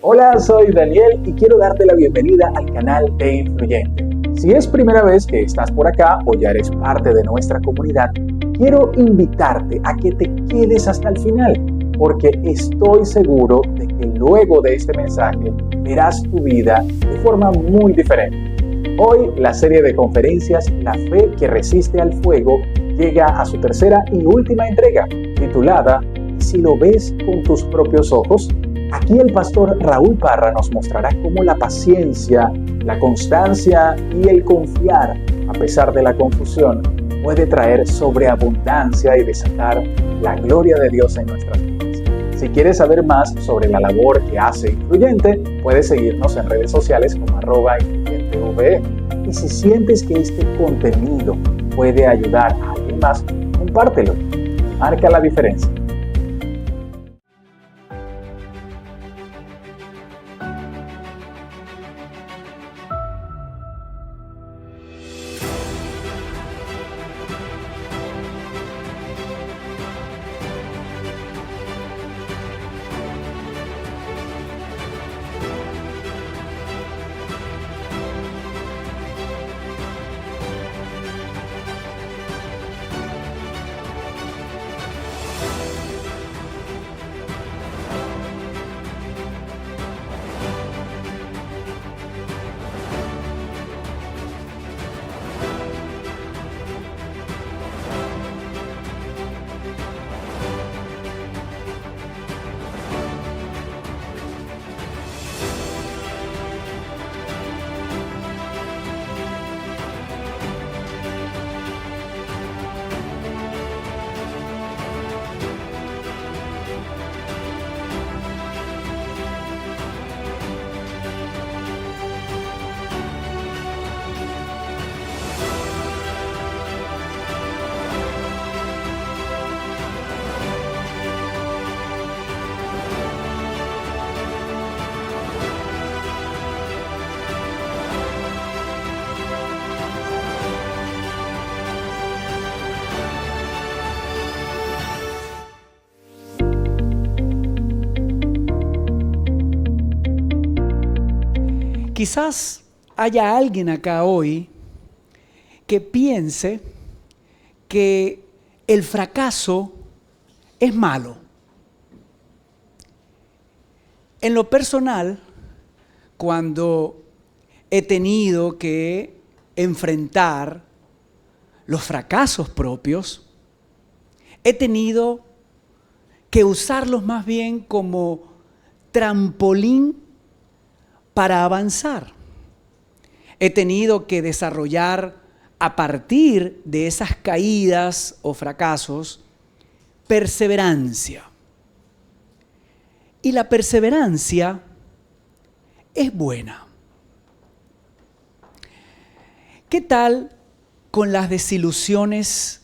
Hola, soy Daniel y quiero darte la bienvenida al canal de Influyente. Si es primera vez que estás por acá o ya eres parte de nuestra comunidad, quiero invitarte a que te quedes hasta el final, porque estoy seguro de que luego de este mensaje verás tu vida de forma muy diferente. Hoy la serie de conferencias La Fe que Resiste al Fuego llega a su tercera y última entrega, titulada "¿Y si lo ves con tus propios ojos?". Aquí el pastor Raúl Parra nos mostrará cómo la paciencia, la constancia y el confiar, a pesar de la confusión, puede traer sobreabundancia y desatar la gloria de Dios en nuestras vidas. Si quieres saber más sobre la labor que hace Influyente, puedes seguirnos en redes sociales como @influyenteve. Y si sientes que este contenido puede ayudar a alguien más, compártelo. Marca la diferencia. Quizás haya alguien acá hoy que piense que el fracaso es malo. En lo personal, cuando he tenido que enfrentar los fracasos propios, he tenido que usarlos más bien como trampolín para avanzar. He tenido que desarrollar a partir de esas caídas o fracasos perseverancia. Y la perseverancia es buena. ¿Qué tal con las desilusiones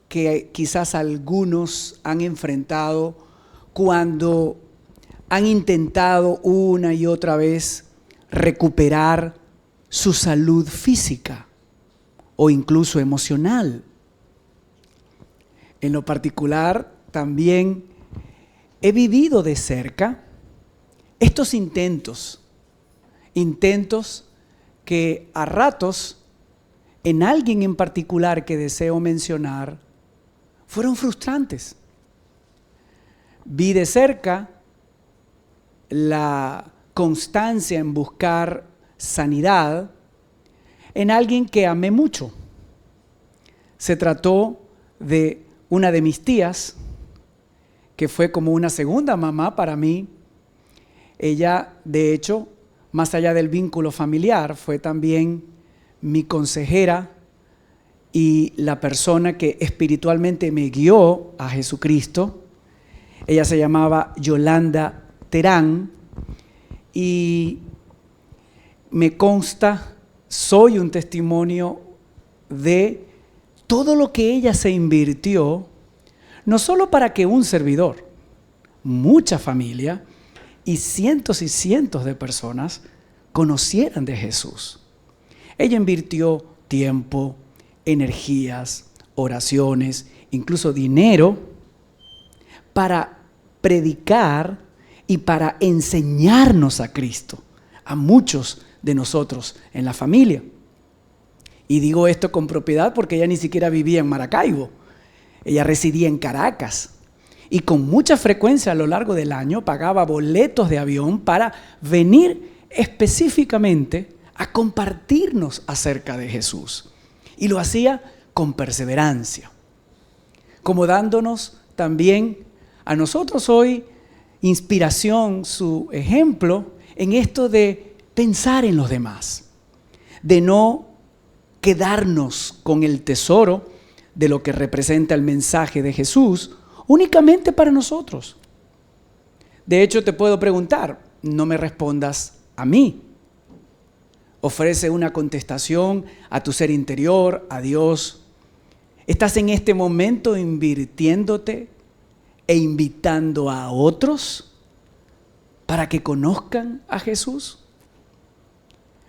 que quizás algunos han enfrentado cuando han intentado una y otra vez recuperar su salud física o incluso emocional? En lo particular, también he vivido de cerca estos intentos que a ratos, en alguien en particular que deseo mencionar, fueron frustrantes. Vi de cerca la constancia en buscar sanidad en alguien que amé mucho. Se trató de una de mis tías, que fue como una segunda mamá para mí. Ella, de hecho, más allá del vínculo familiar, fue también mi consejera y la persona que espiritualmente me guió a Jesucristo. Ella se llamaba Yolanda Terán, y me consta, soy un testimonio de todo lo que ella se invirtió, no solo para que un servidor, mucha familia y cientos de personas conocieran de Jesús. Ella invirtió tiempo, energías, oraciones, incluso dinero, para predicar y para enseñarnos a Cristo, a muchos de nosotros en la familia. Y digo esto con propiedad porque ella ni siquiera vivía en Maracaibo. Ella residía en Caracas y con mucha frecuencia a lo largo del año pagaba boletos de avión para venir específicamente a compartirnos acerca de Jesús. Y lo hacía con perseverancia, como dándonos también a nosotros hoy inspiración, su ejemplo en esto de pensar en los demás, de no quedarnos con el tesoro de lo que representa el mensaje de Jesús únicamente para nosotros. De hecho, te puedo preguntar, no me respondas a mí. Ofrece una contestación a tu ser interior, a Dios. ¿Estás en este momento invirtiéndote e invitando a otros para que conozcan a Jesús?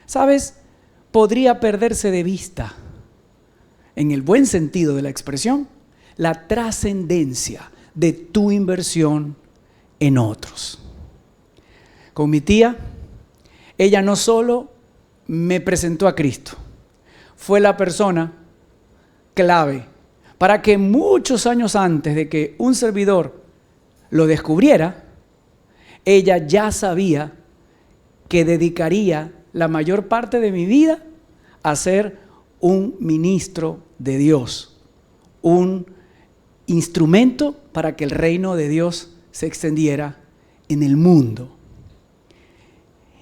¿Sabes? Podría perderse de vista, en el buen sentido de la expresión, la trascendencia de tu inversión en otros. Con mi tía, ella no solo me presentó a Cristo, fue la persona clave para que muchos años antes de que un servidor lo descubriera, ella ya sabía que dedicaría la mayor parte de mi vida a ser un ministro de Dios, un instrumento para que el reino de Dios se extendiera en el mundo.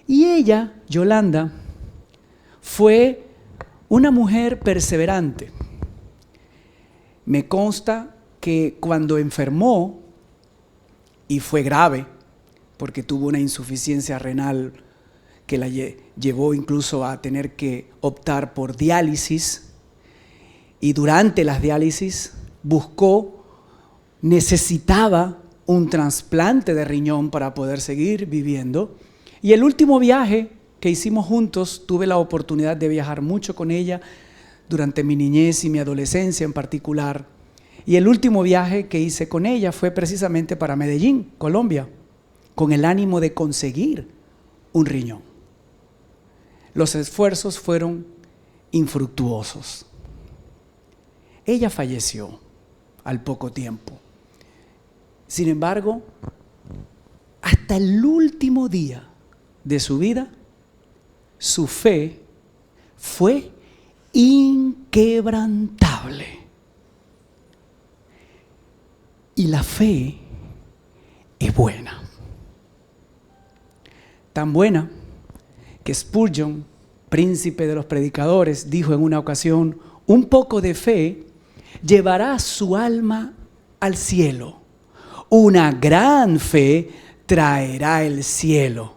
Y ella, Yolanda, fue una mujer perseverante. Me consta que cuando enfermó, y fue grave, porque tuvo una insuficiencia renal que la llevó incluso a tener que optar por diálisis, y durante las diálisis necesitaba un trasplante de riñón para poder seguir viviendo. Y el último viaje que hicimos juntos, tuve la oportunidad de viajar mucho con ella durante mi niñez y mi adolescencia en particular. Y el último viaje que hice con ella fue precisamente para Medellín, Colombia, con el ánimo de conseguir un riñón. Los esfuerzos fueron infructuosos. Ella falleció al poco tiempo. Sin embargo, hasta el último día de su vida, su fe fue inquebrantable. Y la fe es buena. Tan buena que Spurgeon, príncipe de los predicadores, dijo en una ocasión: un poco de fe llevará su alma al cielo. Una gran fe traerá el cielo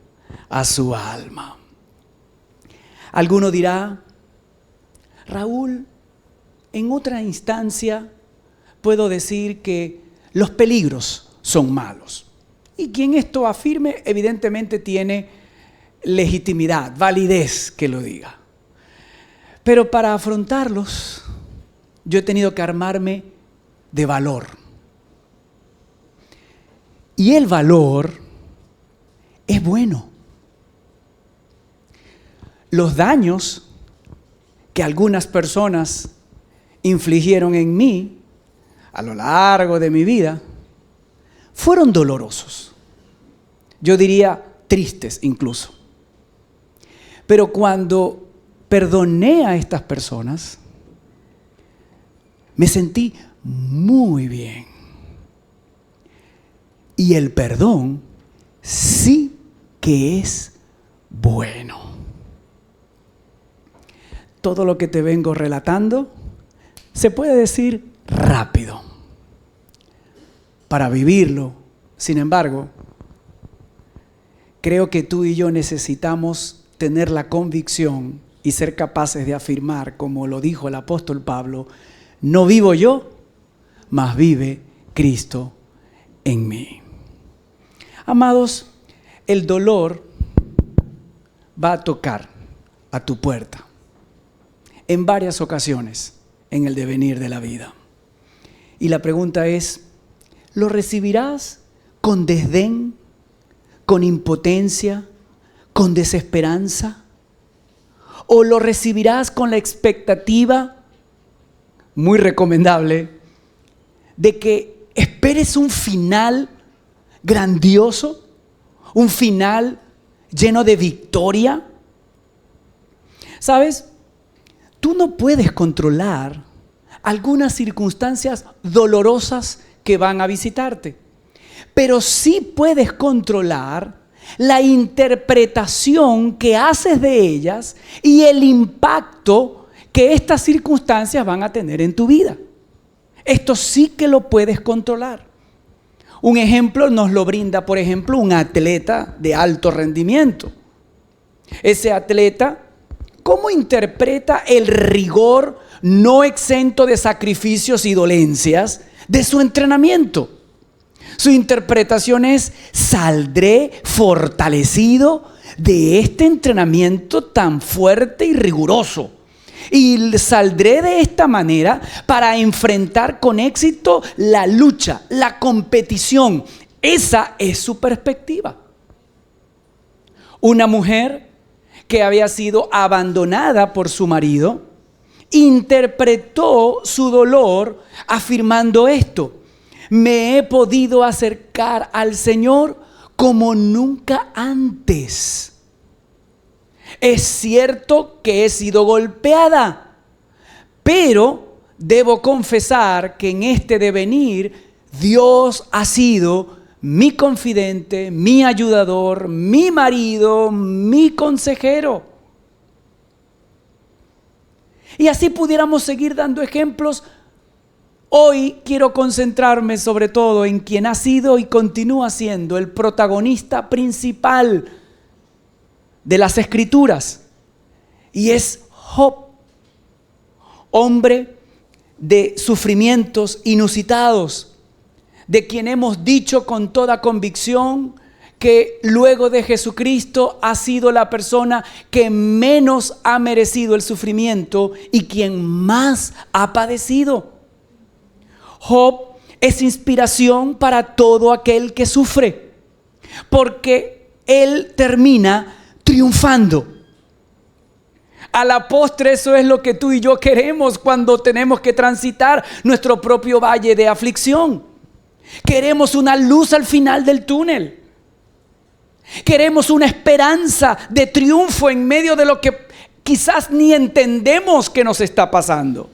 a su alma. Alguno dirá: Raúl, en otra instancia puedo decir que los peligros son malos. Y quien esto afirme evidentemente tiene legitimidad, validez que lo diga. Pero para afrontarlos, yo he tenido que armarme de valor. Y el valor es bueno. Los daños que algunas personas infligieron en mí a lo largo de mi vida fueron dolorosos. Yo diría tristes incluso. Pero cuando perdoné a estas personas, me sentí muy bien. Y el perdón sí que es bueno. Todo lo que te vengo relatando se puede decir rápido. Para vivirlo, sin embargo, creo que tú y yo necesitamos tener la convicción y ser capaces de afirmar, como lo dijo el apóstol Pablo: no vivo yo, mas vive Cristo en mí. Amados, el dolor va a tocar a tu puerta en varias ocasiones en el devenir de la vida. Y la pregunta es: ¿lo recibirás con desdén, con impotencia, con desesperanza? ¿O lo recibirás con la expectativa, muy recomendable, de que esperes un final grandioso, un final lleno de victoria? ¿Sabes? Tú no puedes controlar algunas circunstancias dolorosas que van a visitarte, pero sí puedes controlar la interpretación que haces de ellas y el impacto que estas circunstancias van a tener en tu vida. Esto sí que lo puedes controlar. Un ejemplo nos lo brinda, por ejemplo, un atleta de alto rendimiento. Ese atleta, ¿cómo interpreta el rigor no exento de sacrificios y dolencias de su entrenamiento? Su interpretación es: saldré fortalecido de este entrenamiento tan fuerte y riguroso. Y saldré de esta manera para enfrentar con éxito la lucha, la competición. Esa es su perspectiva. Una mujer que había sido abandonada por su marido interpretó su dolor afirmando esto: me he podido acercar al Señor como nunca antes. Es cierto que he sido golpeada, pero debo confesar que en este devenir Dios ha sido mi confidente, mi ayudador, mi marido, mi consejero. Y así pudiéramos seguir dando ejemplos. Hoy quiero concentrarme sobre todo en quien ha sido y continúa siendo el protagonista principal de las Escrituras, y es Job, hombre de sufrimientos inusitados, de quien hemos dicho con toda convicción que luego de Jesucristo ha sido la persona que menos ha merecido el sufrimiento y quien más ha padecido. Job es inspiración para todo aquel que sufre, porque él termina triunfando. A la postre, eso es lo que tú y yo queremos cuando tenemos que transitar nuestro propio valle de aflicción. Queremos una luz al final del túnel. Queremos una esperanza de triunfo en medio de lo que quizás ni entendemos que nos está pasando.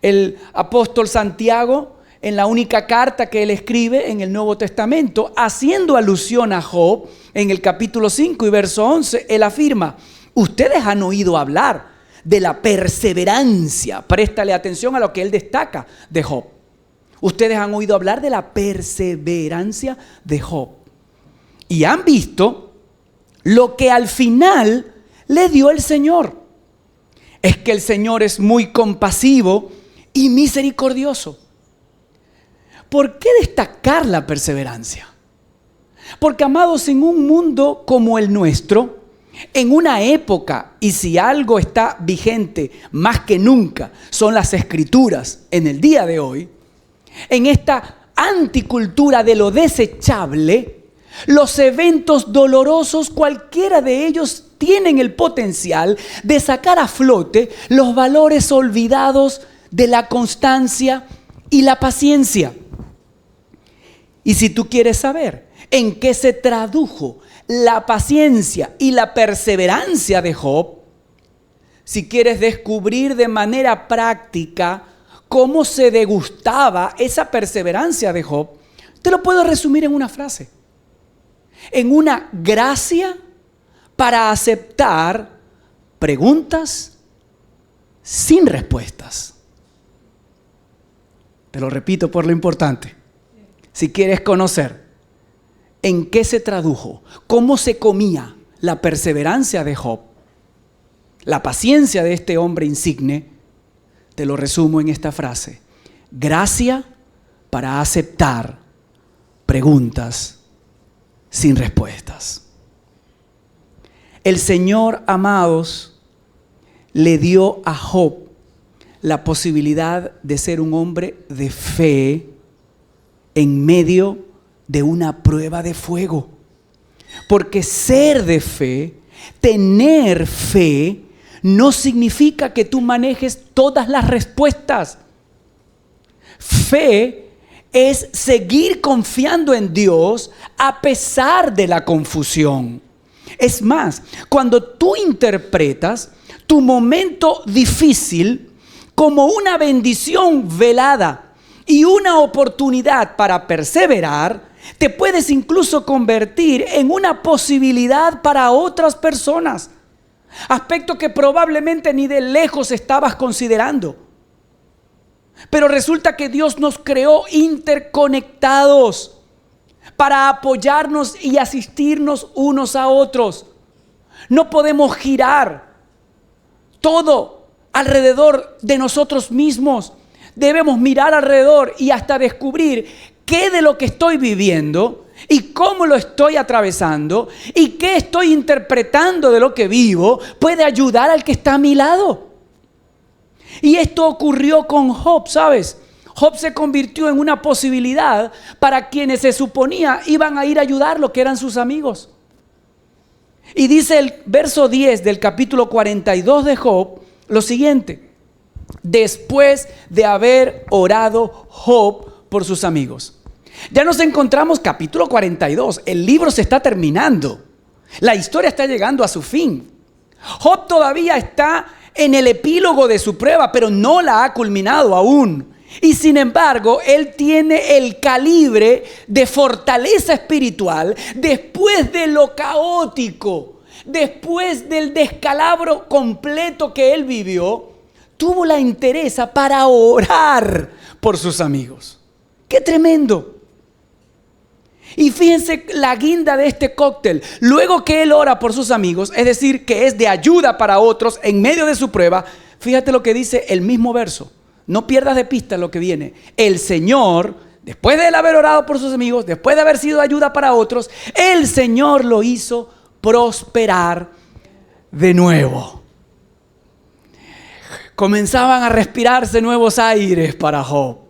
El apóstol Santiago, en la única carta que él escribe en el Nuevo Testamento, haciendo alusión a Job, en el capítulo 5 y verso 11, él afirma: ustedes han oído hablar de la perseverancia. Préstale atención a lo que él destaca de Job. Ustedes han oído hablar de la perseverancia de Job y han visto lo que al final le dio el Señor. Es que el Señor es muy compasivo y misericordioso. ¿Por qué destacar la perseverancia? Porque, amados, en un mundo como el nuestro, en una época, y si algo está vigente más que nunca, son las Escrituras en el día de hoy, en esta anticultura de lo desechable, los eventos dolorosos, cualquiera de ellos, tienen el potencial de sacar a flote los valores olvidados de la constancia y la paciencia. Y si tú quieres saber en qué se tradujo la paciencia y la perseverancia de Job, si quieres descubrir de manera práctica cómo se degustaba esa perseverancia de Job, te lo puedo resumir en una frase: en una gracia para aceptar preguntas sin respuestas. Te lo repito por lo importante. Si quieres conocer en qué se tradujo, cómo se comía la perseverancia de Job, la paciencia de este hombre insigne, te lo resumo en esta frase: gracia para aceptar preguntas sin respuestas. El Señor, amados, le dio a Job la posibilidad de ser un hombre de fe en medio de una prueba de fuego. Porque ser de fe, tener fe, no significa que tú manejes todas las respuestas. Fe es seguir confiando en Dios a pesar de la confusión. Es más, cuando tú interpretas tu momento difícil como una bendición velada y una oportunidad para perseverar, te puedes incluso convertir en una posibilidad para otras personas. Aspecto que probablemente ni de lejos estabas considerando. Pero resulta que Dios nos creó interconectados para apoyarnos y asistirnos unos a otros. No podemos girar todo alrededor de nosotros mismos. Debemos mirar alrededor y hasta descubrir qué de lo que estoy viviendo y cómo lo estoy atravesando y qué estoy interpretando de lo que vivo puede ayudar al que está a mi lado. Y esto ocurrió con Job, ¿sabes? Job se convirtió en una posibilidad para quienes se suponía iban a ir a ayudarlo, que eran sus amigos. Y dice el verso 10 del capítulo 42 de Job lo siguiente: después de haber orado Job por sus amigos. Ya nos encontramos capítulo 42, el libro se está terminando, la historia está llegando a su fin. Job todavía está en el epílogo de su prueba, pero no la ha culminado aún. Y sin embargo, él tiene el calibre de fortaleza espiritual después de lo caótico, después del descalabro completo que él vivió, tuvo la entereza para orar por sus amigos. ¡Qué tremendo! Y fíjense la guinda de este cóctel. Luego que él ora por sus amigos, es decir, que es de ayuda para otros en medio de su prueba, fíjate lo que dice el mismo verso. No pierdas de pista lo que viene. El Señor, después de él haber orado por sus amigos, después de haber sido ayuda para otros, el Señor lo hizo prosperar de nuevo. Comenzaban a respirarse nuevos aires para Job.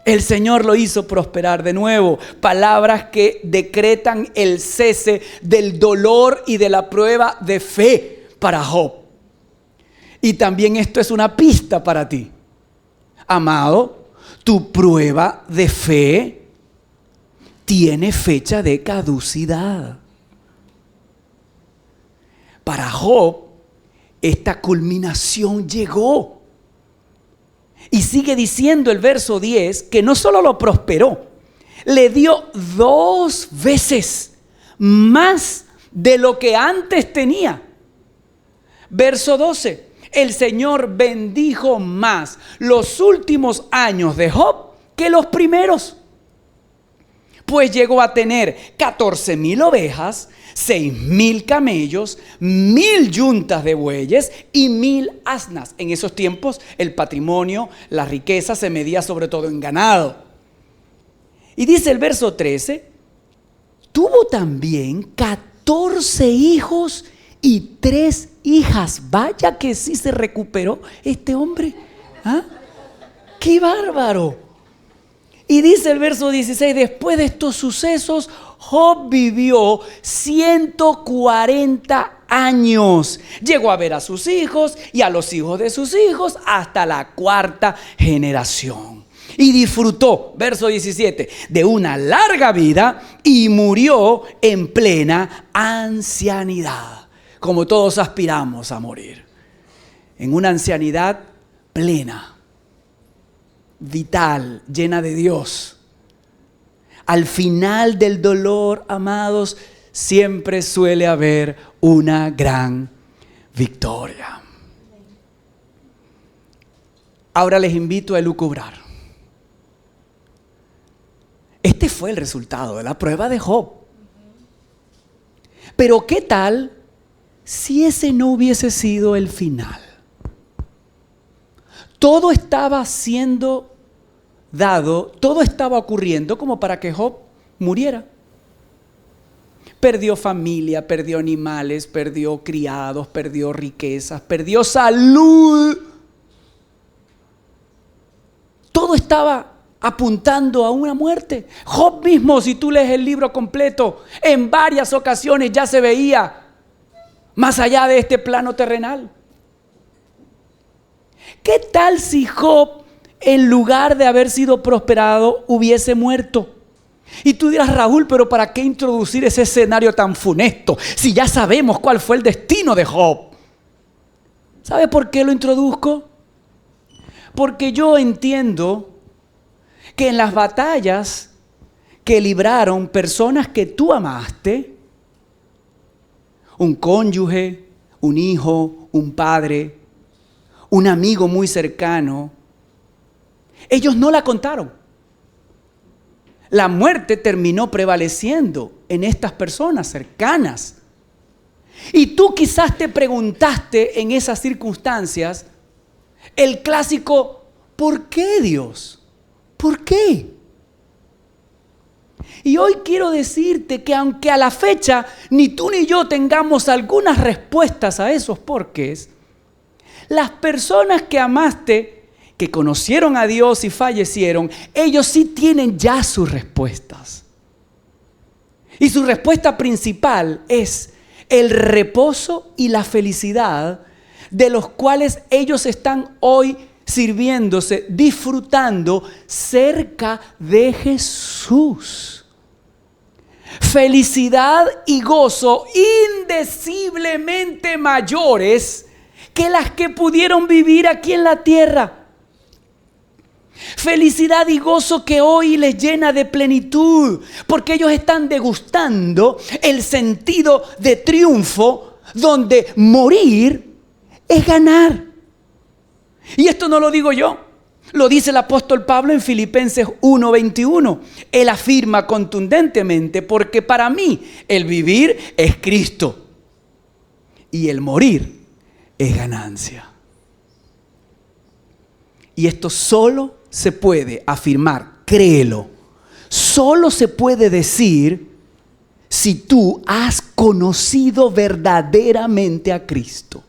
El Señor lo hizo prosperar de nuevo. Palabras que decretan el cese del dolor y de la prueba de fe para Job. Y también esto es una pista para ti. Amado, tu prueba de fe tiene fecha de caducidad. Para Job, esta culminación llegó. Y sigue diciendo el verso 10 que no solo lo prosperó, le dio 2 veces más de lo que antes tenía. Verso 12, el Señor bendijo más los últimos años de Job que los primeros. Pues llegó a tener 14,000 ovejas, 6,000 camellos, 1,000 yuntas de bueyes y 1,000 asnas. En esos tiempos el patrimonio, la riqueza se medía sobre todo en ganado. Y dice el verso 13, tuvo también 14 hijos y 3 hijas. Vaya que sí se recuperó este hombre. ¿Ah? ¡Qué bárbaro! Y dice el verso 16, después de estos sucesos, Job vivió 140 años. Llegó a ver a sus hijos y a los hijos de sus hijos hasta la 4ª generación. Y disfrutó, verso 17, de una larga vida y murió en plena ancianidad. Como todos aspiramos a morir. En una ancianidad plena, vital, llena de Dios. Al final del dolor, amados, siempre suele haber una gran victoria. Ahora les invito a elucubrar. Este fue el resultado de la prueba de Job. Pero ¿qué tal si ese no hubiese sido el final? Todo estaba siendo dado, todo estaba ocurriendo como para que Job muriera. Perdió familia, perdió animales, perdió criados, perdió riquezas, perdió salud. Todo estaba apuntando a una muerte. Job mismo, si tú lees el libro completo, en varias ocasiones ya se veía más allá de este plano terrenal. ¿Qué tal si Job, en lugar de haber sido prosperado, hubiese muerto? Y tú dirás, Raúl, pero ¿para qué introducir ese escenario tan funesto si ya sabemos cuál fue el destino de Job? ¿Sabe por qué lo introduzco? Porque yo entiendo que en las batallas que libraron personas que tú amaste, un cónyuge, un hijo, un padre, un amigo muy cercano, ellos no la contaron. La muerte terminó prevaleciendo en estas personas cercanas. Y tú quizás te preguntaste en esas circunstancias el clásico, ¿por qué Dios? ¿Por qué? Y hoy quiero decirte que aunque a la fecha ni tú ni yo tengamos algunas respuestas a esos porqués, las personas que amaste, que conocieron a Dios y fallecieron, ellos sí tienen ya sus respuestas. Y su respuesta principal es el reposo y la felicidad de los cuales ellos están hoy sirviéndose, disfrutando cerca de Jesús. Felicidad y gozo indeciblemente mayores que las que pudieron vivir aquí en la tierra. Felicidad y gozo que hoy les llena de plenitud, porque ellos están degustando el sentido de triunfo, donde morir es ganar. Y esto no lo digo yo, lo dice el apóstol Pablo en Filipenses 1:21. Él afirma contundentemente, porque para mí el vivir es Cristo y el morir es ganancia. Y esto solo se puede afirmar, créelo, solo se puede decir si tú has conocido verdaderamente a Cristo.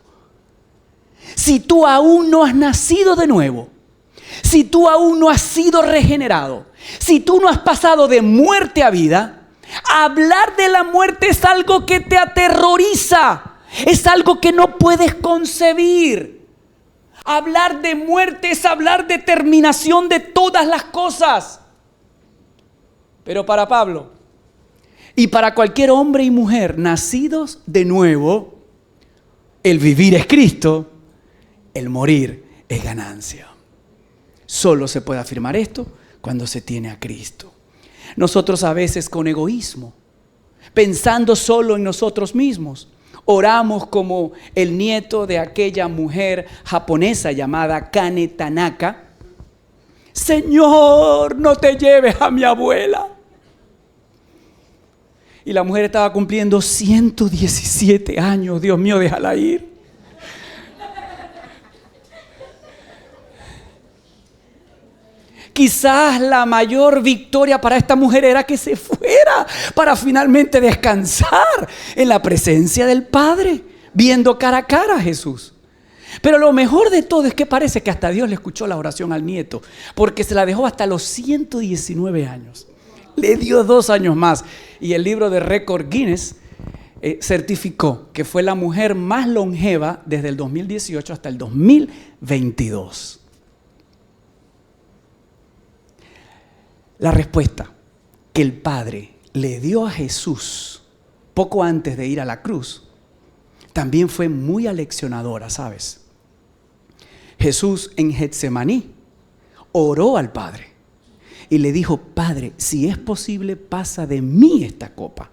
Si tú aún no has nacido de nuevo, si tú aún no has sido regenerado, si tú no has pasado de muerte a vida, hablar de la muerte es algo que te aterroriza, es algo que no puedes concebir. Hablar de muerte es hablar de terminación de todas las cosas. Pero para Pablo y para cualquier hombre y mujer nacidos de nuevo, el vivir es Cristo, el morir es ganancia. Solo se puede afirmar esto cuando se tiene a Cristo. Nosotros a veces con egoísmo, pensando solo en nosotros mismos, oramos como el nieto de aquella mujer japonesa llamada Kane Tanaka. Señor, no te lleves a mi abuela. Y la mujer estaba cumpliendo 117 años. Dios mío, déjala ir. Quizás la mayor victoria para esta mujer era que se fuera para finalmente descansar en la presencia del Padre, viendo cara a cara a Jesús. Pero lo mejor de todo es que parece que hasta Dios le escuchó la oración al nieto, porque se la dejó hasta los 119 años. Le dio 2 años más. Y el libro de récord Guinness certificó que fue la mujer más longeva desde el 2018 hasta el 2022. La respuesta que el Padre le dio a Jesús poco antes de ir a la cruz también fue muy aleccionadora, ¿sabes? Jesús en Getsemaní oró al Padre y le dijo: Padre, si es posible, pasa de mí esta copa.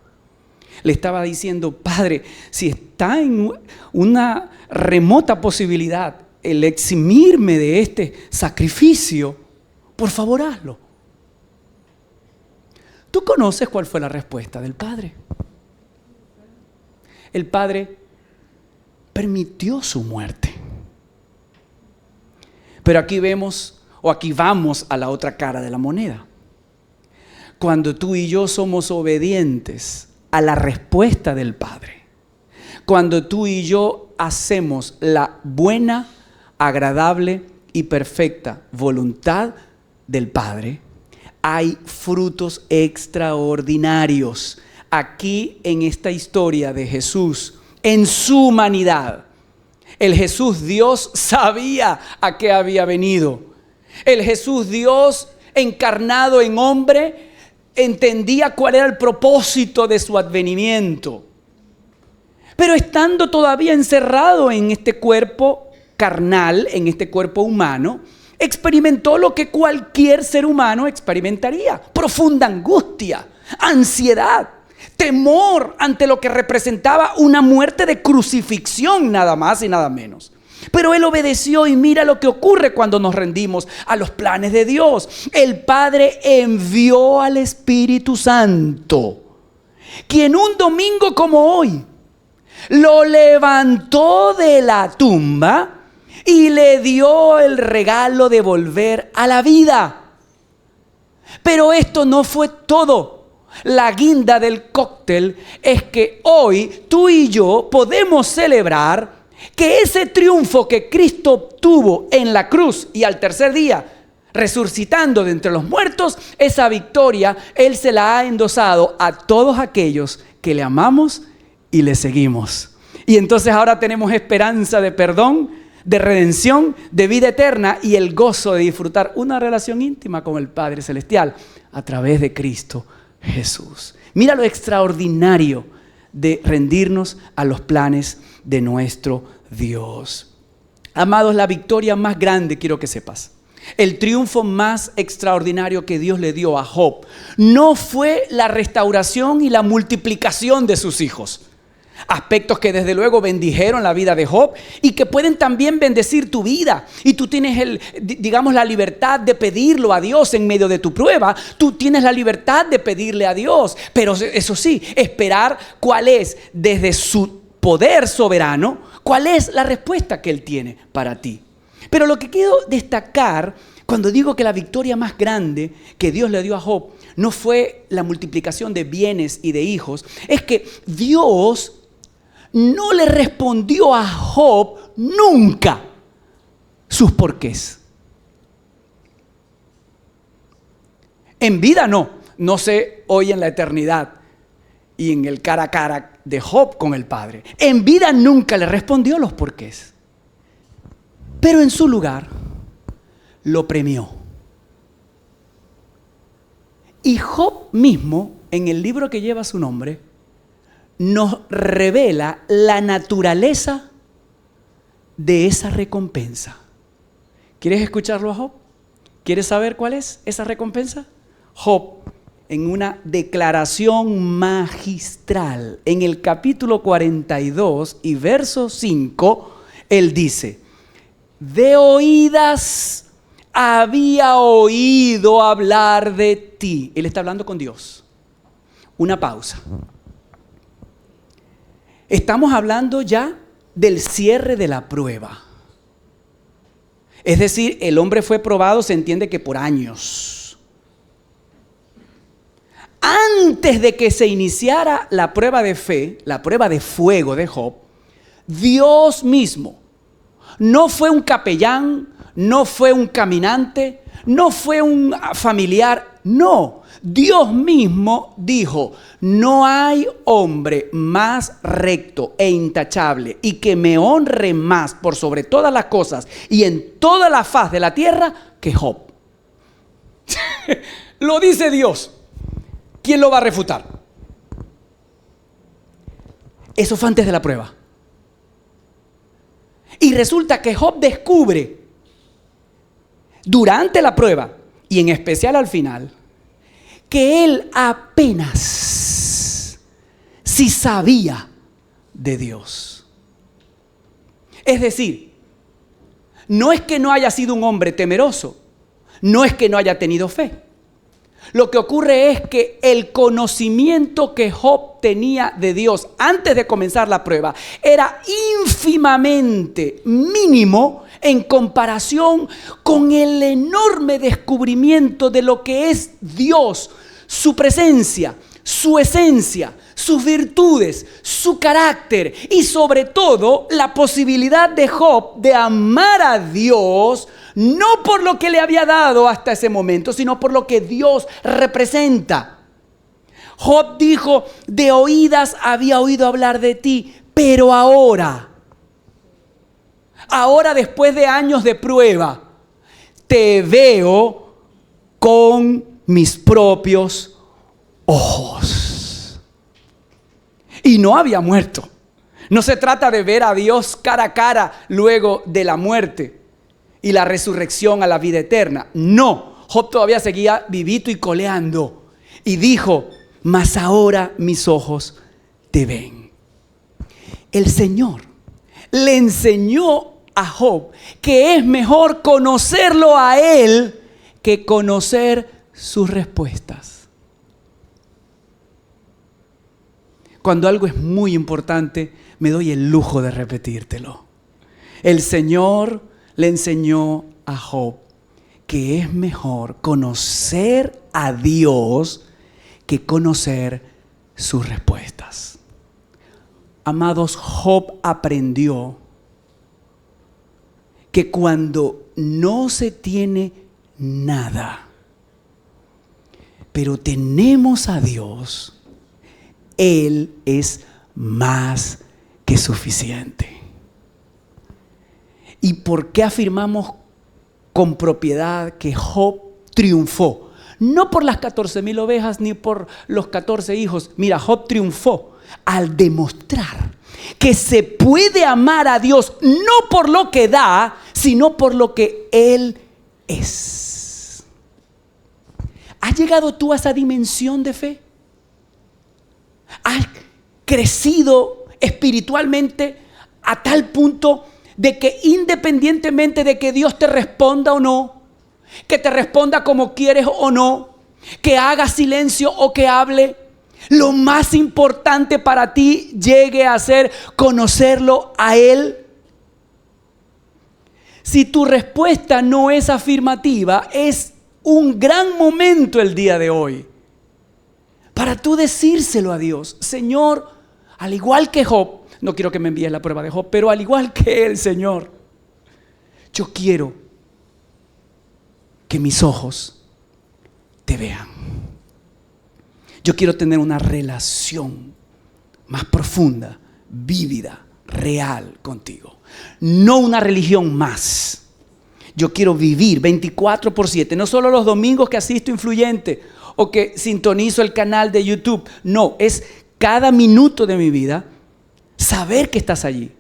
Le estaba diciendo: Padre, si está en una remota posibilidad el eximirme de este sacrificio, por favor hazlo. ¿Tú conoces cuál fue la respuesta del Padre? El Padre permitió su muerte. Pero aquí vemos, o aquí vamos a la otra cara de la moneda. Cuando tú y yo somos obedientes a la respuesta del Padre, cuando tú y yo hacemos la buena, agradable y perfecta voluntad del Padre, hay frutos extraordinarios. Aquí en esta historia de Jesús, en su humanidad, el Jesús Dios sabía a qué había venido. El Jesús Dios encarnado en hombre entendía cuál era el propósito de su advenimiento. Pero estando todavía encerrado en este cuerpo carnal, en este cuerpo humano, experimentó lo que cualquier ser humano experimentaría: profunda angustia, ansiedad, temor ante lo que representaba una muerte de crucifixión, nada más y nada menos. Pero él obedeció, y mira lo que ocurre cuando nos rendimos a los planes de Dios. El Padre envió al Espíritu Santo, quien un domingo como hoy lo levantó de la tumba y le dio el regalo de volver a la vida. Pero esto no fue todo. La guinda del cóctel es que hoy tú y yo podemos celebrar que ese triunfo que Cristo obtuvo en la cruz y al tercer día resucitando de entre los muertos, esa victoria Él se la ha endosado a todos aquellos que le amamos y le seguimos. Y entonces ahora tenemos esperanza de perdón, de redención, de vida eterna y el gozo de disfrutar una relación íntima con el Padre Celestial a través de Cristo Jesús. Mira lo extraordinario de rendirnos a los planes de nuestro Dios. Amados, la victoria más grande, quiero que sepas, el triunfo más extraordinario que Dios le dio a Job no fue la restauración y la multiplicación de sus hijos. Aspectos que desde luego bendijeron la vida de Job y que pueden también bendecir tu vida. Y tú tienes la libertad de pedirlo a Dios en medio de tu prueba. Tú tienes la libertad de pedirle a Dios. Pero eso sí, esperar cuál es desde su poder soberano, cuál es la respuesta que Él tiene para ti. Pero lo que quiero destacar cuando digo que la victoria más grande que Dios le dio a Job no fue la multiplicación de bienes y de hijos, es que Dios no le respondió a Job nunca sus porqués. En vida no sé hoy en la eternidad y en el cara a cara de Job con el Padre. En vida nunca le respondió los porqués. Pero en su lugar lo premió. Y Job mismo, en el libro que lleva su nombre, nos revela la naturaleza de esa recompensa. ¿Quieres escucharlo a Job? ¿Quieres saber cuál es esa recompensa? Job, en una declaración magistral, en el capítulo 42 y verso 5, él dice: de oídas había oído hablar de ti. Él está hablando con Dios. Una pausa. Estamos hablando ya del cierre de la prueba. Es decir, el hombre fue probado, se entiende que por años. Antes de que se iniciara la prueba de fe, la prueba de fuego de Job, Dios mismo, no fue un capellán, no fue un caminante, no fue un familiar, no. Dios mismo dijo: no hay hombre más recto e intachable y que me honre más por sobre todas las cosas y en toda la faz de la tierra que Job. Lo dice Dios. ¿Quién lo va a refutar? Eso fue antes de la prueba. Y resulta que Job descubre durante la prueba y en especial al final que él apenas sí sabía de Dios. Es decir, no es que no haya sido un hombre temeroso, no es que no haya tenido fe. Lo que ocurre es que el conocimiento que Job tenía de Dios antes de comenzar la prueba era ínfimamente mínimo en comparación con el enorme descubrimiento de lo que es Dios, su presencia, su esencia, sus virtudes, su carácter y sobre todo la posibilidad de Job de amar a Dios No por lo que le había dado hasta ese momento, sino por lo que Dios representa. Job dijo, de oídas había oído hablar de ti, pero ahora después de años de prueba, te veo con mis propios ojos. Y no había muerto. No se trata de ver a Dios cara a cara luego de la muerte y la resurrección a la vida eterna. No, Job todavía seguía vivito y coleando. Y dijo, mas ahora mis ojos te ven. El Señor le enseñó a Job que es mejor conocerlo a él que conocer sus respuestas. Cuando algo es muy importante, me doy el lujo de repetírtelo. El Señor le enseñó a Job que es mejor conocer a Dios que conocer sus respuestas. Amados, Job aprendió que cuando no se tiene nada, pero tenemos a Dios, Él es más que suficiente. ¿Y por qué afirmamos con propiedad que Job triunfó? No por las 14,000 ovejas ni por los 14 hijos. Mira, Job triunfó al demostrar que se puede amar a Dios no por lo que da, sino por lo que Él es. ¿Has llegado tú a esa dimensión de fe? ¿Has crecido espiritualmente a tal punto de que independientemente de que Dios te responda o no, que te responda como quieres o no, que haga silencio o que hable, lo más importante para ti llegue a ser conocerlo a Él? Si tu respuesta no es afirmativa, es un gran momento el día de hoy para tú decírselo a Dios. Señor, al igual que Job, no quiero que me envíes la prueba de Job, pero al igual que él, Señor, yo quiero que mis ojos te vean. Yo quiero tener una relación más profunda, vívida, real contigo. No una religión más. Yo quiero vivir 24/7, no solo los domingos que asisto Influyente o que sintonizo el canal de YouTube. No, es cada minuto de mi vida saber que estás allí,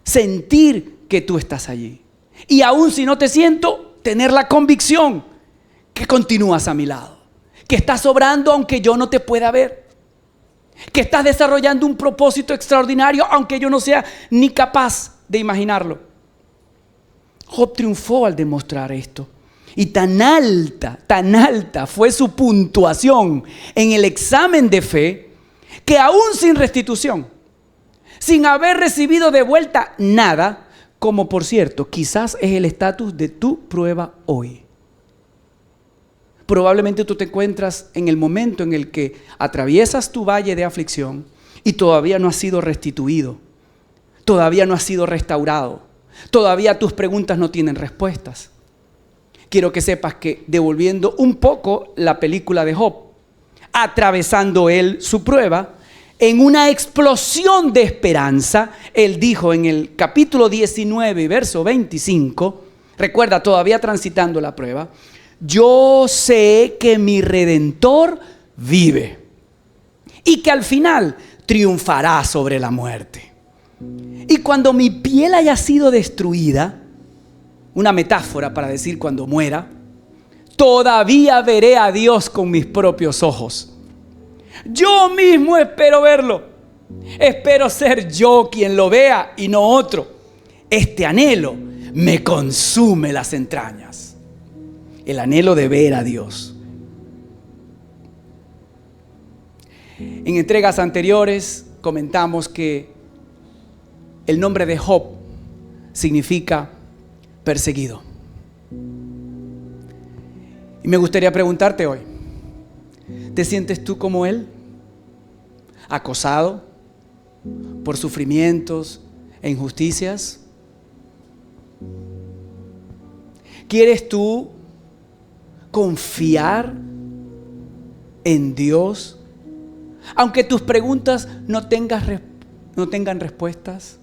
sentir que tú estás allí. Y aún si no te siento, tener la convicción que continúas a mi lado, que estás obrando aunque yo no te pueda ver, que estás desarrollando un propósito extraordinario aunque yo no sea ni capaz de imaginarlo. Job triunfó al demostrar esto. Y tan alta fue su puntuación en el examen de fe, que aún sin restitución, sin haber recibido de vuelta nada, como por cierto, quizás es el estatus de tu prueba hoy. Probablemente tú te encuentras en el momento en el que atraviesas tu valle de aflicción y todavía no has sido restituido, todavía no has sido restaurado, todavía tus preguntas no tienen respuestas. Quiero que sepas que, devolviendo un poco la película de Job, atravesando él su prueba, en una explosión de esperanza, él dijo en el capítulo 19, verso 25, recuerda, todavía transitando la prueba: yo sé que mi Redentor vive y que al final triunfará sobre la muerte. Y cuando mi piel haya sido destruida, una metáfora para decir cuando muera, todavía veré a Dios con mis propios ojos. Yo mismo espero verlo. Espero ser yo quien lo vea y no otro. Este anhelo me consume las entrañas. El anhelo de ver a Dios. En entregas anteriores comentamos que el nombre de Job significa perseguido. Y me gustaría preguntarte hoy: ¿te sientes tú como él? ¿Acosado por sufrimientos e injusticias? ¿Quieres tú confiar en Dios? Aunque tus preguntas no tengan respuestas,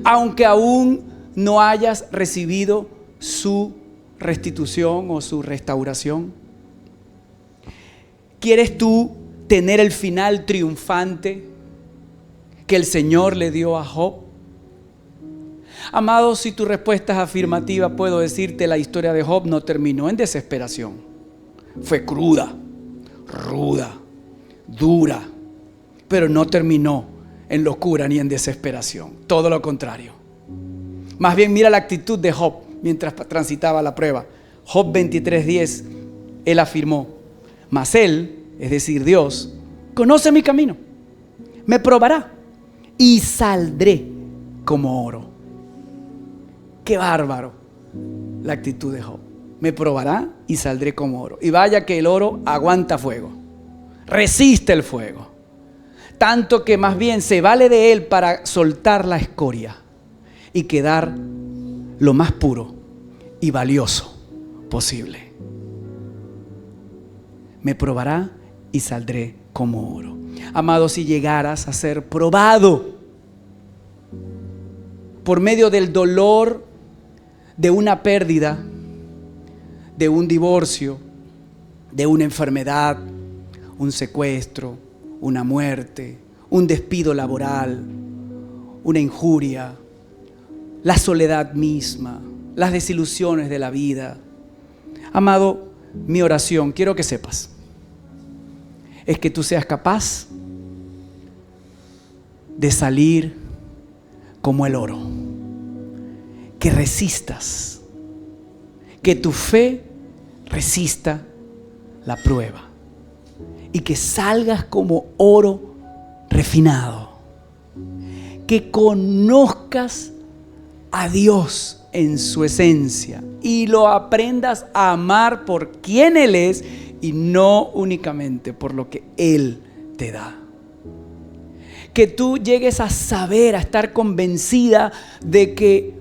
aunque aún no hayas recibido su restitución o su restauración. ¿Quieres tú tener el final triunfante que el Señor le dio a Job? Amado, si tu respuesta es afirmativa, puedo decirte, la historia de Job no terminó en desesperación. Fue cruda, ruda, dura, pero no terminó en locura ni en desesperación. Todo lo contrario. Más bien mira la actitud de Job mientras transitaba la prueba. Job 23:10, él afirmó: mas él, es decir Dios, conoce mi camino, me probará y saldré como oro. Qué bárbaro la actitud de Job. Me probará y saldré como oro. Y vaya que el oro aguanta fuego, resiste el fuego, tanto que más bien se vale de él para soltar la escoria y quedar lo más puro y valioso posible. Me probará y saldré como oro. Amado, si llegaras a ser probado por medio del dolor de una pérdida, de un divorcio, de una enfermedad, un secuestro, una muerte, un despido laboral, una injuria, la soledad misma, las desilusiones de la vida. Amado, mi oración, quiero que sepas, es que tú seas capaz de salir como el oro, que resistas, que tu fe resista la prueba y que salgas como oro refinado, que conozcas a Dios en su esencia y lo aprendas a amar por quien Él es y no únicamente por lo que Él te da. Que tú llegues a saber, a estar convencida de que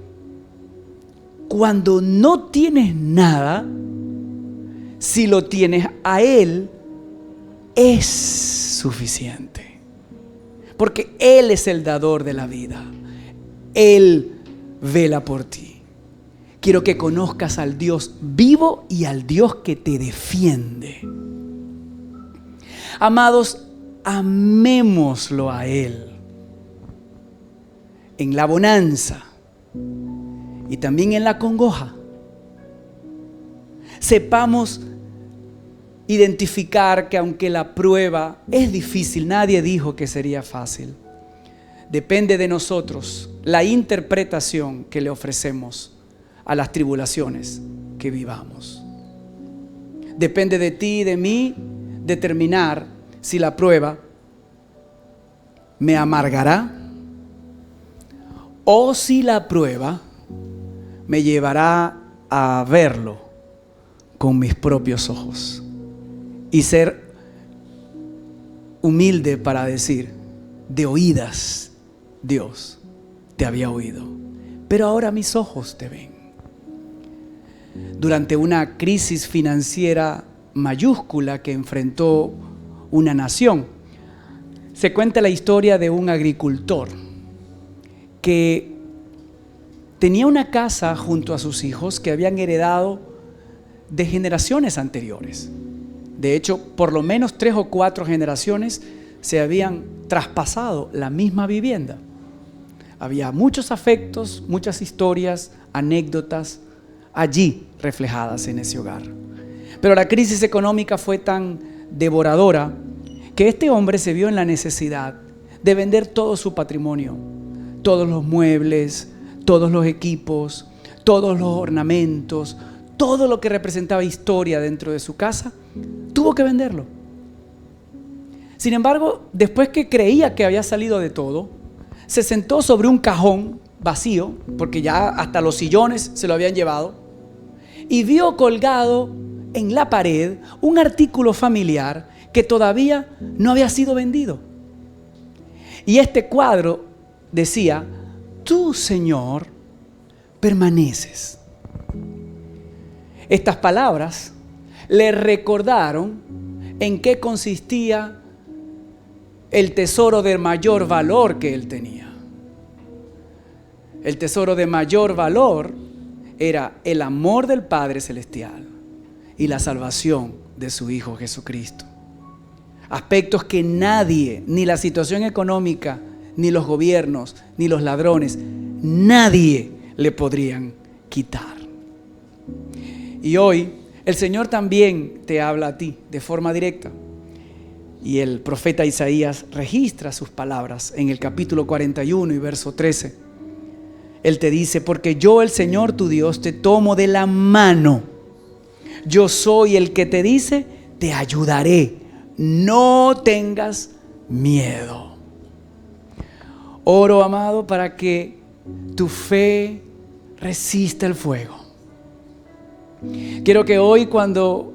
cuando no tienes nada, si lo tienes a Él, es suficiente. Porque Él es el dador de la vida. Él vela por ti. Quiero que conozcas al Dios vivo y al Dios que te defiende. Amados, amémoslo a Él en la bonanza y también en la congoja. Sepamos identificar que aunque la prueba es difícil, nadie dijo que sería fácil. Depende de nosotros la interpretación que le ofrecemos a las tribulaciones que vivamos. Depende de ti y de mí determinar si la prueba me amargará o si la prueba me llevará a verlo con mis propios ojos y ser humilde para decir: de oídas, Dios, te había oído, pero ahora mis ojos te ven. Durante una crisis financiera mayúscula que enfrentó una nación, se cuenta la historia de un agricultor que tenía una casa junto a sus hijos que habían heredado de generaciones anteriores. De hecho, por lo menos 3 o 4 generaciones se habían traspasado la misma vivienda. Había muchos afectos, muchas historias, anécdotas allí reflejadas en ese hogar. Pero la crisis económica fue tan devoradora que este hombre se vio en la necesidad de vender todo su patrimonio, todos los muebles, todos los equipos, todos los ornamentos, todo lo que representaba historia dentro de su casa, tuvo que venderlo. Sin embargo, después que creía que había salido de todo, se sentó sobre un cajón vacío, porque ya hasta los sillones se lo habían llevado, y vio colgado en la pared un artículo familiar que todavía no había sido vendido. Y este cuadro decía: tú, Señor, permaneces Estas palabras le recordaron en qué consistía el tesoro de mayor valor que él tenía. El tesoro de mayor valor era el amor del Padre Celestial y la salvación de su Hijo Jesucristo. Aspectos que nadie, ni la situación económica, ni los gobiernos, ni los ladrones, nadie le podrían quitar. Y hoy el Señor también te habla a ti de forma directa. Y el profeta Isaías registra sus palabras en el capítulo 41 y verso 13. Él te dice: porque yo, el Señor tu Dios, te tomo de la mano. Yo soy el que te dice: te ayudaré. No tengas miedo. Oro, amado, para que tu fe resista el fuego. Quiero que hoy, cuando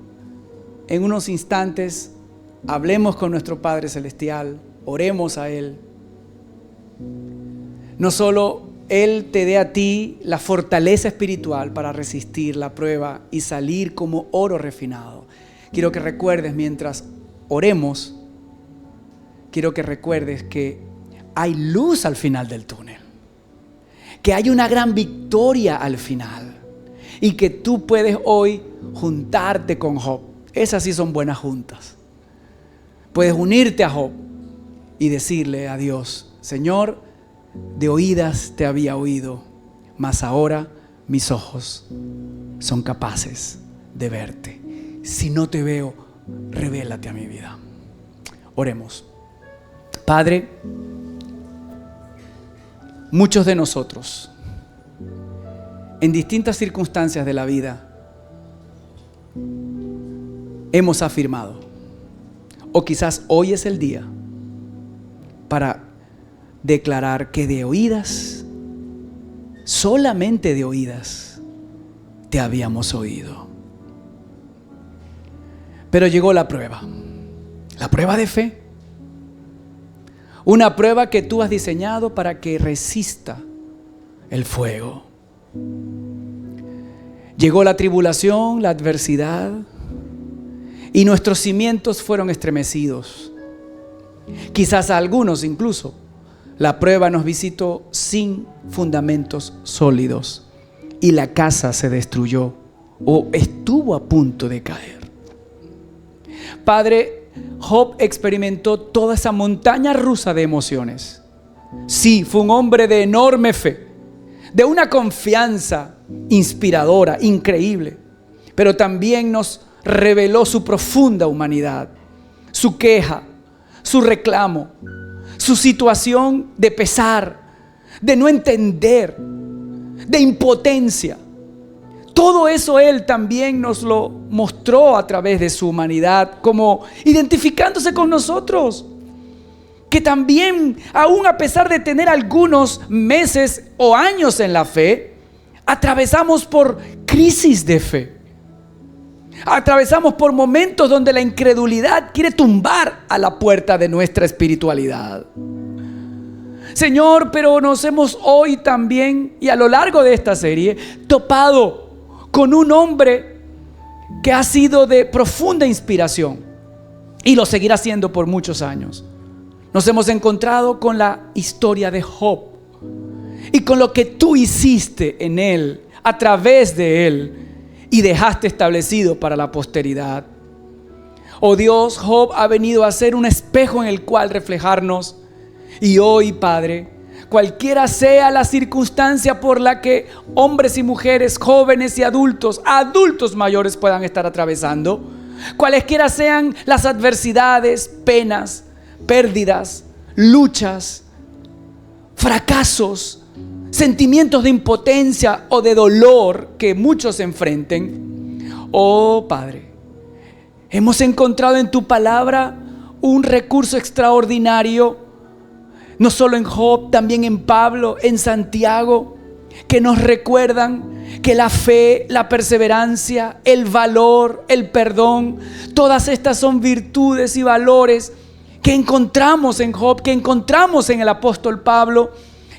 en unos instantes hablemos con nuestro Padre Celestial, oremos a Él, no solo Él te dé a ti la fortaleza espiritual para resistir la prueba y salir como oro refinado. Quiero que recuerdes, mientras oremos, quiero que recuerdes que hay luz al final del túnel, que hay una gran victoria al final y que tú puedes hoy juntarte con Job. Esas sí son buenas juntas. Puedes unirte a Job y decirle a Dios: Señor, de oídas te había oído, mas ahora mis ojos son capaces de verte. Si no te veo, revélate a mi vida. Oremos. Padre, muchos de nosotros, en distintas circunstancias de la vida, hemos afirmado, o quizás hoy es el día para declarar que de oídas, solamente de oídas, te habíamos oído. Pero llegó la prueba de fe. Una prueba que tú has diseñado para que resista el fuego. Llegó la tribulación, la adversidad, y nuestros cimientos fueron estremecidos. Quizás a algunos incluso la prueba nos visitó sin fundamentos sólidos y la casa se destruyó o estuvo a punto de caer. Padre, Job experimentó toda esa montaña rusa de emociones. Sí, fue un hombre de enorme fe, de una confianza inspiradora, increíble, pero también nos reveló su profunda humanidad, su queja, su reclamo, su situación de pesar, de no entender, de impotencia. Todo eso Él también nos lo mostró a través de su humanidad, como identificándose con nosotros, que también, aún a pesar de tener algunos meses o años en la fe, atravesamos por crisis de fe. Atravesamos por momentos donde la incredulidad quiere tumbar a la puerta de nuestra espiritualidad. Señor, pero nos hemos hoy también, y a lo largo de esta serie, topado con un hombre que ha sido de profunda inspiración y lo seguirá siendo por muchos años. Nos hemos encontrado con la historia de Job y con lo que tú hiciste en él, a través de él, y dejaste establecido para la posteridad. Oh Dios, Job ha venido a ser un espejo en el cual reflejarnos. Y hoy, Padre, cualquiera sea la circunstancia por la que hombres y mujeres, jóvenes y adultos mayores puedan estar atravesando, cualesquiera sean las adversidades, penas, pérdidas, luchas, fracasos, sentimientos de impotencia o de dolor que muchos enfrenten. Oh Padre, hemos encontrado en tu palabra un recurso extraordinario, no solo en Job, también en Pablo, en Santiago, que nos recuerdan que la fe, la perseverancia, el valor, el perdón, todas estas son virtudes y valores que encontramos en Job, que encontramos en el apóstol Pablo,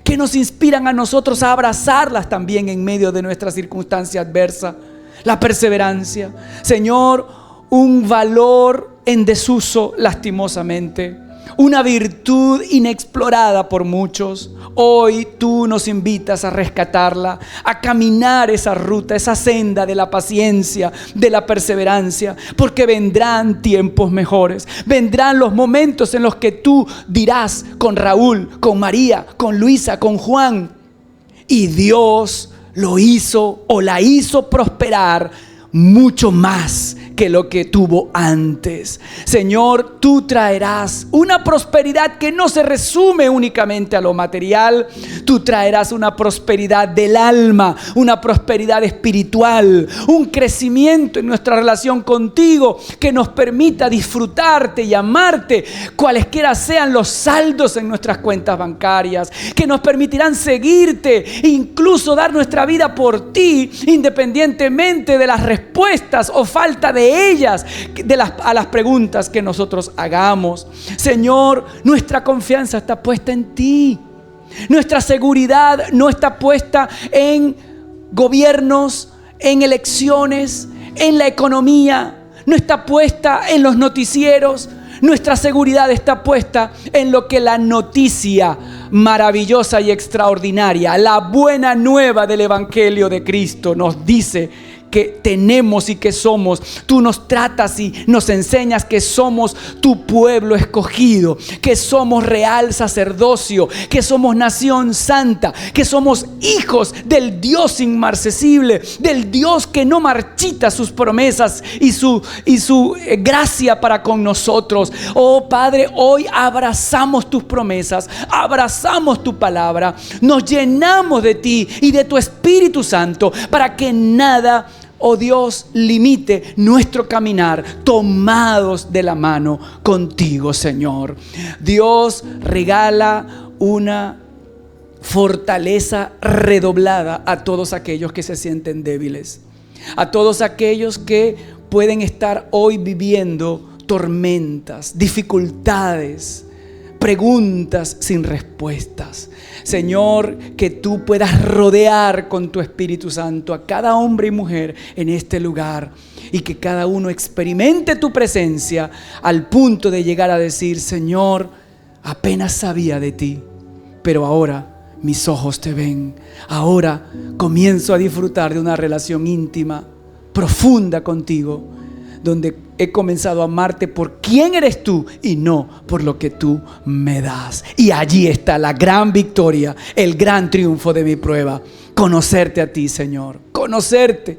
que nos inspiran a nosotros a abrazarlas también en medio de nuestra circunstancia adversa. la perseverancia. Señor, un valor en desuso lastimosamente, una virtud inexplorada por muchos. Hoy tú nos invitas a rescatarla, a caminar esa ruta, esa senda de la paciencia, de la perseverancia, porque vendrán tiempos mejores, vendrán los momentos en los que tú dirás con Raúl, con María, con Luisa, con Juan, y Dios lo hizo o la hizo prosperar mucho más que lo que tuvo antes. Señor, tú traerás una prosperidad que no se resume únicamente a lo material. Tú traerás una prosperidad del alma, una prosperidad espiritual, un crecimiento en nuestra relación contigo que nos permita disfrutarte y amarte, cualesquiera sean los saldos en nuestras cuentas bancarias, que nos permitirán seguirte e incluso dar nuestra vida por ti, independientemente de las respuestas o falta de ellas a las preguntas que nosotros hagamos. Señor, nuestra confianza está puesta en ti. Nuestra seguridad no está puesta en gobiernos, en elecciones, en la economía. No está puesta en los noticieros. Nuestra seguridad está puesta en lo que la noticia maravillosa y extraordinaria, la buena nueva del Evangelio de Cristo nos dice que tenemos y que somos. Tú nos tratas y nos enseñas que somos tu pueblo escogido, que somos real sacerdocio, que somos nación santa, que somos hijos del Dios inmarcesible, del Dios que no marchita sus promesas y su gracia para con nosotros. Oh Padre, hoy abrazamos tus promesas, abrazamos tu palabra, nos llenamos de ti y de tu Espíritu Santo para que nada, oh Dios, limite nuestro caminar, tomados de la mano contigo, Señor. Dios regala una fortaleza redoblada a todos aquellos que se sienten débiles, a todos aquellos que pueden estar hoy viviendo tormentas, dificultades, preguntas sin respuestas. Señor, que tú puedas rodear con tu Espíritu Santo a cada hombre y mujer en este lugar y que cada uno experimente tu presencia al punto de llegar a decir: Señor, apenas sabía de ti, pero ahora mis ojos te ven. Ahora comienzo a disfrutar de una relación íntima, profunda contigo, donde he comenzado a amarte por quién eres tú y no por lo que tú me das. Y allí está la gran victoria, el gran triunfo de mi prueba. Conocerte a ti, Señor. Conocerte,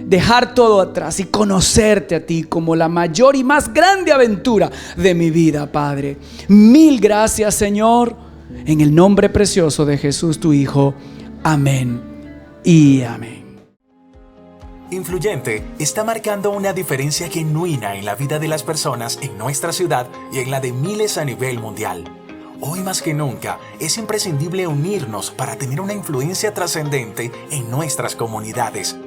dejar todo atrás y conocerte a ti como la mayor y más grande aventura de mi vida, Padre. Mil gracias, Señor. En el nombre precioso de Jesús, tu Hijo. Amén y amén. Influyente está marcando una diferencia genuina en la vida de las personas en nuestra ciudad y en la de miles a nivel mundial. Hoy más que nunca es imprescindible unirnos para tener una influencia trascendente en nuestras comunidades.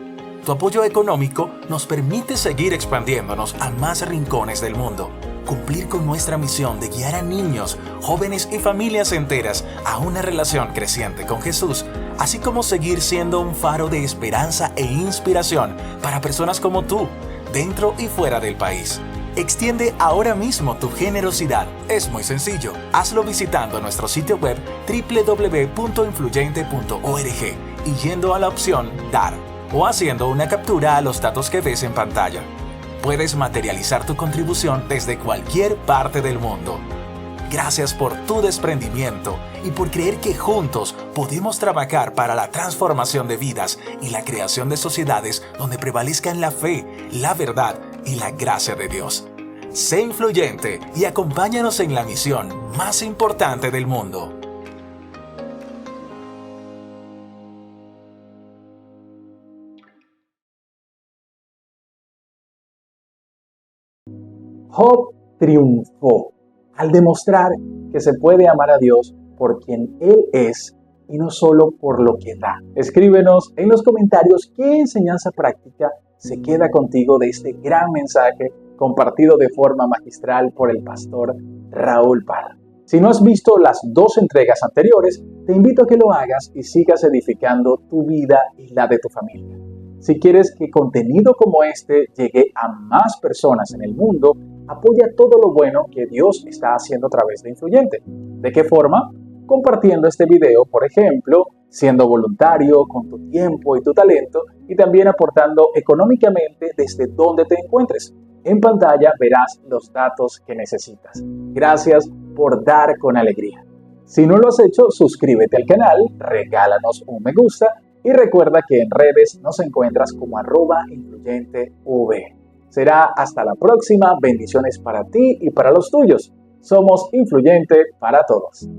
Tu apoyo económico nos permite seguir expandiéndonos a más rincones del mundo, cumplir con nuestra misión de guiar a niños, jóvenes y familias enteras a una relación creciente con Jesús, así como seguir siendo un faro de esperanza e inspiración para personas como tú, dentro y fuera del país. Extiende ahora mismo tu generosidad. Es muy sencillo. Hazlo visitando nuestro sitio web www.influyente.org y yendo a la opción Dar, o haciendo una captura a los datos que ves en pantalla. Puedes materializar tu contribución desde cualquier parte del mundo. Gracias por tu desprendimiento y por creer que juntos podemos trabajar para la transformación de vidas y la creación de sociedades donde prevalezcan la fe, la verdad y la gracia de Dios. Sé influyente y acompáñanos en la misión más importante del mundo. Job triunfó al demostrar que se puede amar a Dios por quien Él es y no solo por lo que da. Escríbenos en los comentarios qué enseñanza práctica se queda contigo de este gran mensaje compartido de forma magistral por el pastor Raúl Parra. Si no has visto las 2 entregas anteriores, te invito a que lo hagas y sigas edificando tu vida y la de tu familia. Si quieres que contenido como este llegue a más personas en el mundo, apoya todo lo bueno que Dios está haciendo a través de Influyente. ¿De qué forma? Compartiendo este video, por ejemplo, siendo voluntario con tu tiempo y tu talento y también aportando económicamente desde donde te encuentres. En pantalla verás los datos que necesitas. Gracias por dar con alegría. Si no lo has hecho, suscríbete al canal, regálanos un me gusta y recuerda que en redes nos encuentras como @influyentev. Será hasta la próxima. Bendiciones para ti y para los tuyos. Somos Influyente para todos.